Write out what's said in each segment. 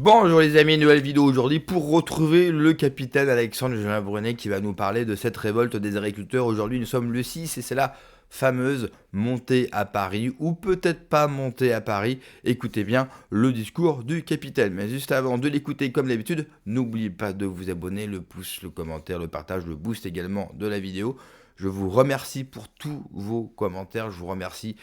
Bonjour les amis, nouvelle vidéo aujourd'hui pour retrouver le capitaine Alexandre Julien Brunet qui va nous parler de cette révolte des agriculteurs. Aujourd'hui nous sommes le 6 et c'est la fameuse montée à Paris, ou peut-être pas montée à Paris. Écoutez bien le discours du capitaine. Mais juste avant de l'écouter comme d'habitude, n'oubliez pas de vous abonner, le pouce, le commentaire, le partage, le boost également de la vidéo. Je vous remercie pour tous vos commentaires, je remercie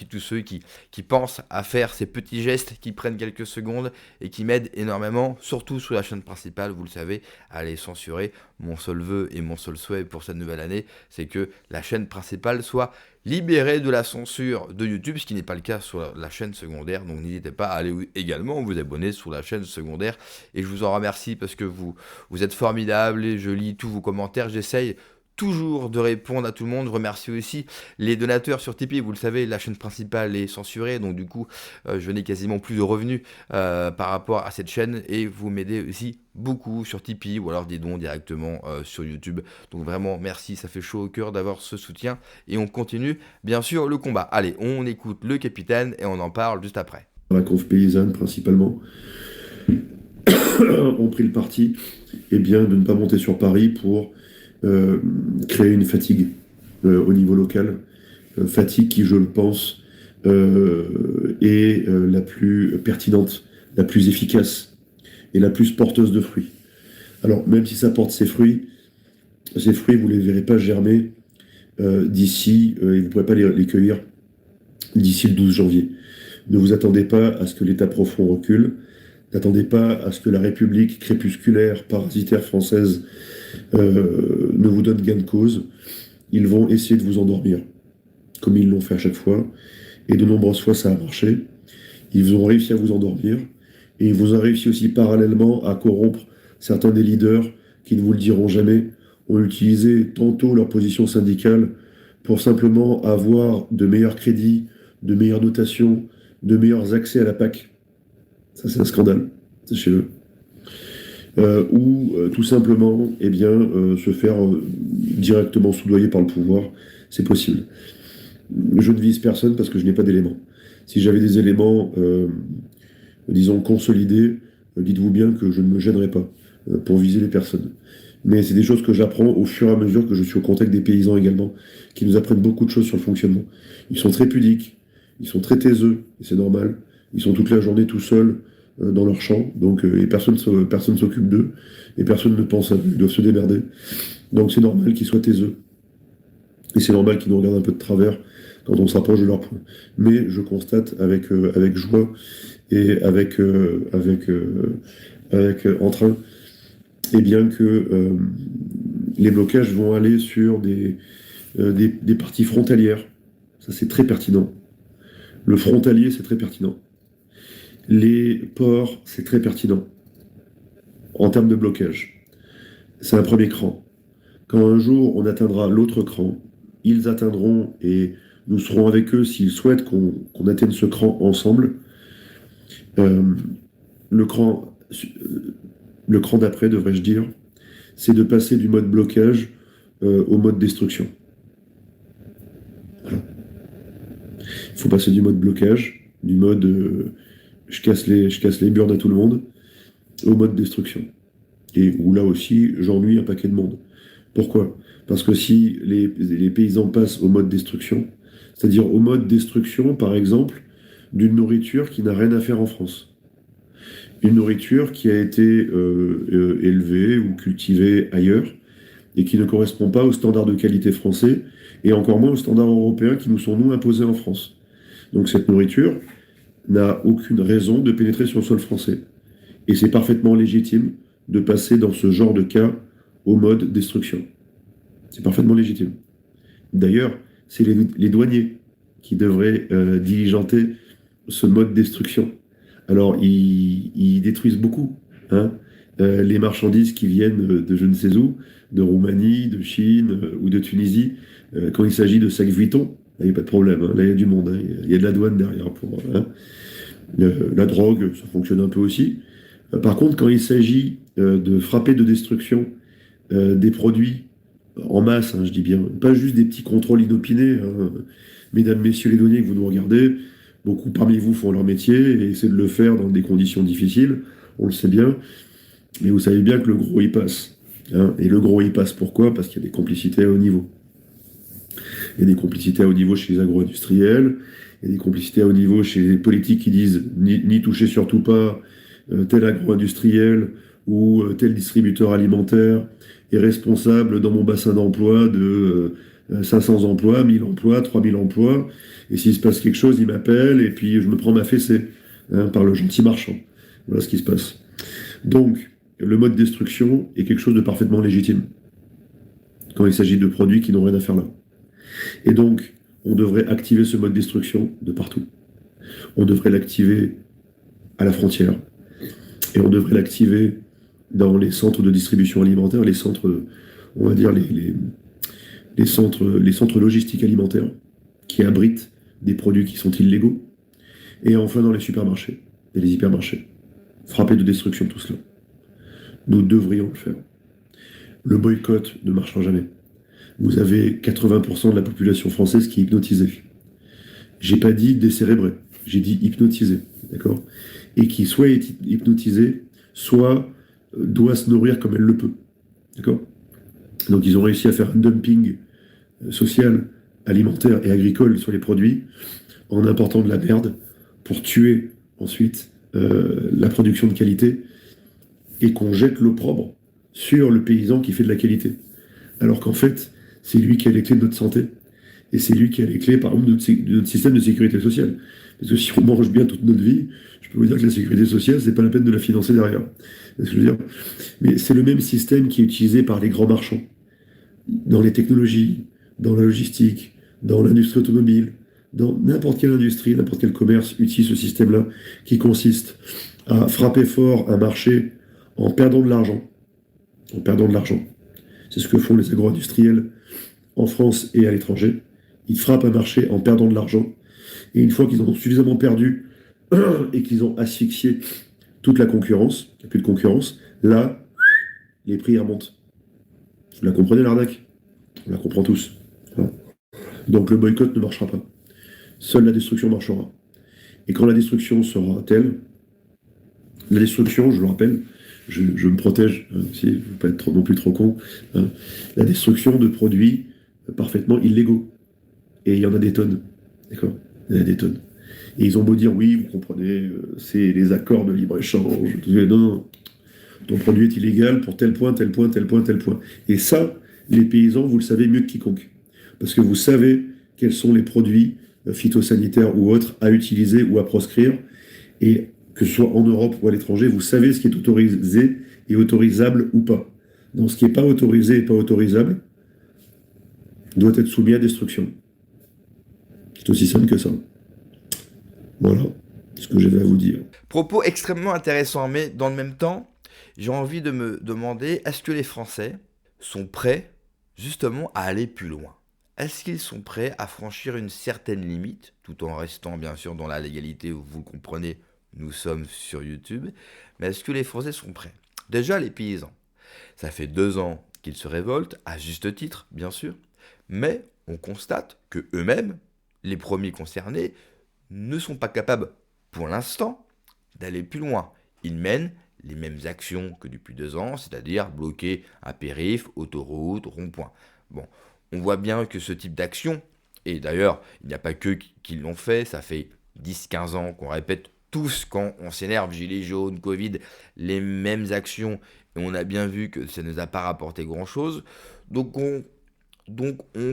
tous ceux qui pensent à faire ces petits gestes, qui prennent quelques secondes et qui m'aident énormément, surtout sur la chaîne principale, vous le savez, à les censurer. Mon seul vœu et mon seul souhait pour cette nouvelle année, c'est que la chaîne principale soit libérée de la censure de YouTube, ce qui n'est pas le cas sur la chaîne secondaire, donc n'hésitez pas à aller également vous abonner sur la chaîne secondaire, et je vous en remercie parce que vous êtes formidables, et je lis tous vos commentaires, j'essaye toujours de répondre à tout le monde. Je remercie aussi les donateurs sur Tipeee. Vous le savez, la chaîne principale est censurée, donc du coup, je n'ai quasiment plus de revenus par rapport à cette chaîne. Et vous m'aidez aussi beaucoup sur Tipeee ou alors des dons directement sur YouTube. Donc vraiment, merci, ça fait chaud au cœur d'avoir ce soutien. Et on continue, bien sûr, le combat. Allez, on écoute le capitaine et on en parle juste après. La conf paysanne principalement, ont pris le parti de ne pas monter sur Paris pour créer une fatigue au niveau local. Fatigue qui, je le pense, est la plus pertinente, la plus efficace et la plus porteuse de fruits. Alors, même si ça porte ses fruits, vous ne les verrez pas germer d'ici, et vous ne pourrez pas les cueillir d'ici le 12 janvier. Ne vous attendez pas à ce que l'État profond recule. N'attendez pas à ce que la République crépusculaire, parasitaire française ne vous donne gain de cause. Ils vont essayer de vous endormir, comme ils l'ont fait à chaque fois. Et de nombreuses fois, ça a marché. Ils ont réussi à vous endormir. Et ils vous ont réussi aussi parallèlement à corrompre certains des leaders qui ne vous le diront jamais, ont utilisé tantôt leur position syndicale pour simplement avoir de meilleurs crédits, de meilleures dotations, de meilleurs accès à la PAC. Ça, c'est un scandale, sachez-le. Ou tout simplement se faire directement soudoyer par le pouvoir, c'est possible. Je ne vise personne parce que je n'ai pas d'éléments. Si j'avais des éléments, disons, consolidés, dites-vous bien que je ne me gênerais pas pour viser les personnes. Mais c'est des choses que j'apprends au fur et à mesure que je suis au contact des paysans également, qui nous apprennent beaucoup de choses sur le fonctionnement. Ils sont très pudiques, ils sont très taiseux, et c'est normal. Ils sont toute la journée tout seuls dans leur champ, donc, et personne s'occupe d'eux, et personne ne pense à eux, ils doivent se démerder. Donc c'est normal qu'ils soient taiseux. Et c'est normal qu'ils nous regardent un peu de travers quand on s'approche de leur point. Mais je constate avec joie et avec entrain, que les blocages vont aller sur des parties frontalières. Ça, c'est très pertinent. Le frontalier, c'est très pertinent. Les ports, c'est très pertinent en termes de blocage. C'est un premier cran. Quand un jour on atteindra l'autre cran, ils atteindront et nous serons avec eux s'ils souhaitent qu'on atteigne ce cran ensemble. Euh, le cran, le cran d'après, devrais-je dire, c'est de passer du mode blocage au mode destruction. Voilà. Il faut passer du mode blocage, du mode je casse les burnes à tout le monde, au mode destruction. Et où là aussi, j'ennuie un paquet de monde. Pourquoi? Parce que si les paysans passent au mode destruction, c'est-à-dire au mode destruction, par exemple, d'une nourriture qui n'a rien à faire en France. Une nourriture qui a été élevée ou cultivée ailleurs et qui ne correspond pas aux standards de qualité français et encore moins aux standards européens qui nous sont, nous, imposés en France. Donc cette nourriture n'a aucune raison de pénétrer sur le sol français. Et c'est parfaitement légitime de passer dans ce genre de cas au mode destruction. C'est parfaitement légitime. D'ailleurs, c'est les douaniers qui devraient diligenter ce mode destruction. Alors, ils détruisent beaucoup, hein, les marchandises qui viennent de je ne sais où, de Roumanie, de Chine ou de Tunisie. Quand il s'agit de sacs Vuitton, il n'y a pas de problème, hein, là il y a du monde, hein, il y a de la douane derrière. La drogue, ça fonctionne un peu aussi. Par contre, quand il s'agit de frapper de destruction des produits en masse, hein, je dis bien, pas juste des petits contrôles inopinés, hein. Mesdames, messieurs les douaniers que vous nous regardez, beaucoup parmi vous font leur métier et essaient de le faire dans des conditions difficiles. on le sait bien, mais vous savez bien que le gros, il passe. Hein. Et le gros, il passe pourquoi? Parce qu'il y a des complicités à haut niveau. Il y a des complicités à haut niveau chez les agro-industriels, il y a des complicités à haut niveau chez les politiques qui disent ni toucher surtout pas tel agro-industriel ou tel distributeur alimentaire est responsable dans mon bassin d'emploi de 500 emplois, 1000 emplois, 3000 emplois, et s'il se passe quelque chose, il m'appelle et puis je me prends ma fessée par le gentil marchand. Voilà ce qui se passe. Donc, le mode destruction est quelque chose de parfaitement légitime quand il s'agit de produits qui n'ont rien à faire là. Et donc, on devrait activer ce mode destruction de partout. On devrait l'activer à la frontière. Et on devrait l'activer dans les centres de distribution alimentaire, les centres, on va dire, les centres logistiques alimentaires qui abritent des produits qui sont illégaux. Et enfin dans les supermarchés et les hypermarchés. Frapper de destruction tout cela. Nous devrions le faire. Le boycott ne marchera jamais. Vous avez 80% de la population française qui est hypnotisée. J'ai pas dit décérébrée, j'ai dit hypnotisée, d'accord? Et qui soit est hypnotisée, soit doit se nourrir comme elle le peut, d'accord? Donc ils ont réussi à faire un dumping social, alimentaire et agricole sur les produits en important de la merde pour tuer ensuite la production de qualité et qu'on jette l'opprobre sur le paysan qui fait de la qualité. Alors qu'en fait, c'est lui qui a les clés de notre santé. Et c'est lui qui a les clés, par exemple, de notre système de sécurité sociale. Parce que si on mange bien toute notre vie, je peux vous dire que la sécurité sociale, c'est pas la peine de la financer derrière. C'est ce que je veux dire. Mais c'est le même système qui est utilisé par les grands marchands. Dans les technologies, dans la logistique, dans l'industrie automobile, dans n'importe quelle industrie, n'importe quel commerce utilise ce système-là, qui consiste à frapper fort un marché en perdant de l'argent. En perdant de l'argent. C'est ce que font les agro-industriels en France et à l'étranger. Ils frappent un marché en perdant de l'argent. Et une fois qu'ils en ont suffisamment perdu et qu'ils ont asphyxié toute la concurrence, il n'y a plus de concurrence, là, les prix remontent. Vous la comprenez, l'arnaque? On la comprend tous. Voilà. Donc le boycott ne marchera pas. Seule la destruction marchera. Et quand la destruction sera telle, la destruction, je le rappelle, je me protège, hein, si, je ne veux pas être non plus trop con, hein, la destruction de produits parfaitement illégaux. Et il y en a des tonnes. D'accord? Il y en a des tonnes. Et ils ont beau dire, oui, vous comprenez, c'est les accords de libre-échange. Non, non, ton produit est illégal pour tel point, tel point, tel point, tel point. Et ça, les paysans, vous le savez mieux que quiconque. Parce que vous savez quels sont les produits phytosanitaires ou autres à utiliser ou à proscrire. Et que ce soit en Europe ou à l'étranger, vous savez ce qui est autorisé et autorisable ou pas. Donc ce qui n'est pas autorisé et pas autorisable doit être soumis à destruction. C'est aussi simple que ça. Voilà ce que j'avais à vous dire. Propos extrêmement intéressants, mais dans le même temps, j'ai envie de me demander, est-ce que les Français sont prêts justement à aller plus loin? Est-ce qu'ils sont prêts à franchir une certaine limite, tout en restant bien sûr dans la légalité, vous le comprenez, nous sommes sur YouTube, mais est-ce que les Français sont prêts? Déjà les paysans, ça fait 2 ans qu'ils se révoltent, à juste titre bien sûr, mais on constate que eux-mêmes, les premiers concernés, ne sont pas capables, pour l'instant, d'aller plus loin. Ils mènent les mêmes actions que depuis 2 ans, c'est-à-dire bloquer un périph', autoroute, rond-point. Bon, on voit bien que ce type d'action, et d'ailleurs, il n'y a pas qu'eux qui l'ont fait, ça fait 10-15 ans qu'on répète tous quand on s'énerve, gilets jaunes, Covid, les mêmes actions, et on a bien vu que ça ne nous a pas rapporté grand-chose. Donc on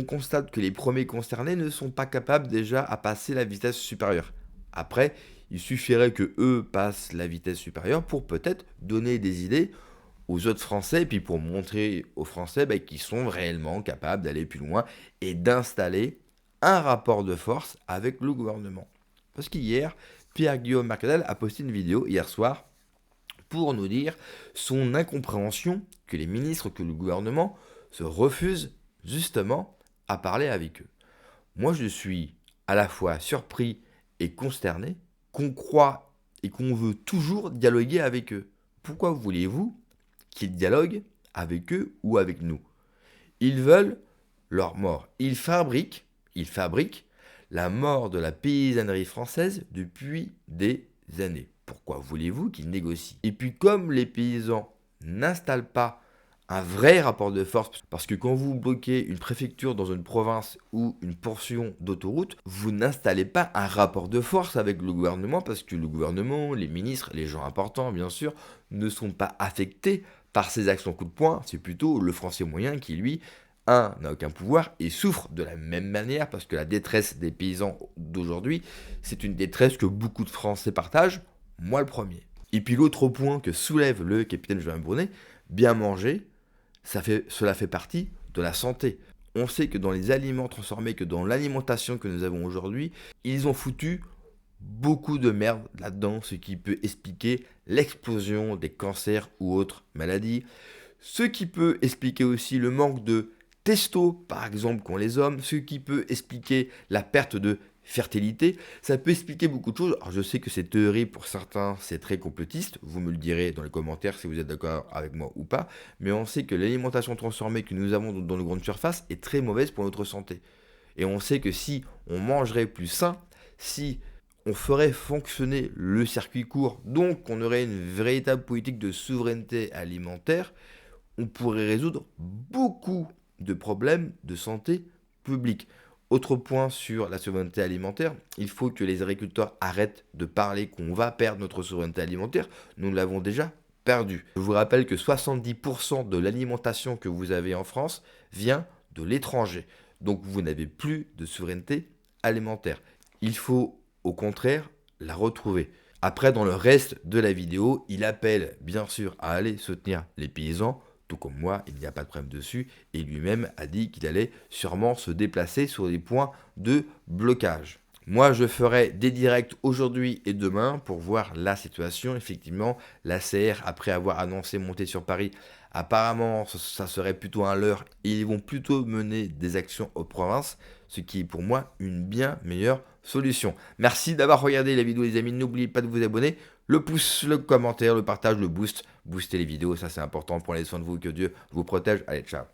constate que les premiers concernés ne sont pas capables déjà à passer la vitesse supérieure. Après, il suffirait que eux passent la vitesse supérieure pour peut-être donner des idées aux autres Français, et puis pour montrer aux Français qu'ils sont réellement capables d'aller plus loin et d'installer un rapport de force avec le gouvernement. Parce qu'hier, Pierre-Guillaume Marcadel a posté une vidéo hier soir pour nous dire son incompréhension que les ministres, que le gouvernement se refusent justement à parler avec eux. Moi, je suis à la fois surpris et consterné qu'on croit et qu'on veut toujours dialoguer avec eux. Pourquoi voulez-vous qu'ils dialoguent avec eux ou avec nous? Ils veulent leur mort. Ils fabriquent la mort de la paysannerie française depuis des années. pourquoi voulez-vous qu'ils négocient? Et puis comme les paysans n'installent pas un vrai rapport de force, parce que quand vous bloquez une préfecture dans une province ou une portion d'autoroute, vous n'installez pas un rapport de force avec le gouvernement, parce que le gouvernement, les ministres, les gens importants bien sûr, ne sont pas affectés par ces actions coup de poing, c'est plutôt le français moyen qui lui, n'a aucun pouvoir et souffre de la même manière, parce que la détresse des paysans d'aujourd'hui, c'est une détresse que beaucoup de Français partagent, moi le premier. Et puis l'autre point que soulève le capitaine Julien Brunet, bien manger, cela fait partie de la santé. On sait que dans les aliments transformés, que dans l'alimentation que nous avons aujourd'hui, ils ont foutu beaucoup de merde là-dedans, ce qui peut expliquer l'explosion des cancers ou autres maladies, ce qui peut expliquer aussi le manque de testo, par exemple, qu'ont les hommes, ce qui peut expliquer la perte de fertilité, ça peut expliquer beaucoup de choses. Alors je sais que ces théories, pour certains, c'est très complotiste, vous me le direz dans les commentaires si vous êtes d'accord avec moi ou pas, mais on sait que l'alimentation transformée que nous avons dans nos grandes surfaces est très mauvaise pour notre santé. Et on sait que si on mangerait plus sain, si on ferait fonctionner le circuit court, donc on aurait une véritable politique de souveraineté alimentaire, on pourrait résoudre beaucoup de problèmes de santé publique. Autre point sur la souveraineté alimentaire, il faut que les agriculteurs arrêtent de parler qu'on va perdre notre souveraineté alimentaire. Nous l'avons déjà perdue. Je vous rappelle que 70% de l'alimentation que vous avez en France vient de l'étranger. Donc vous n'avez plus de souveraineté alimentaire. Il faut au contraire la retrouver. Après, dans le reste de la vidéo, il appelle bien sûr à aller soutenir les paysans, tout comme moi, il n'y a pas de problème dessus, et lui-même a dit qu'il allait sûrement se déplacer sur des points de blocage. Moi, je ferai des directs aujourd'hui et demain pour voir la situation. Effectivement, la CR, après avoir annoncé monter sur Paris, apparemment, ça serait plutôt un leurre. Ils vont plutôt mener des actions aux provinces, ce qui est pour moi une bien meilleure solution. Merci d'avoir regardé la vidéo les amis, n'oubliez pas de vous abonner, le pouce, le commentaire, le partage, le boost, booster les vidéos, ça c'est important, prenez soin de vous, que Dieu vous protège, allez ciao.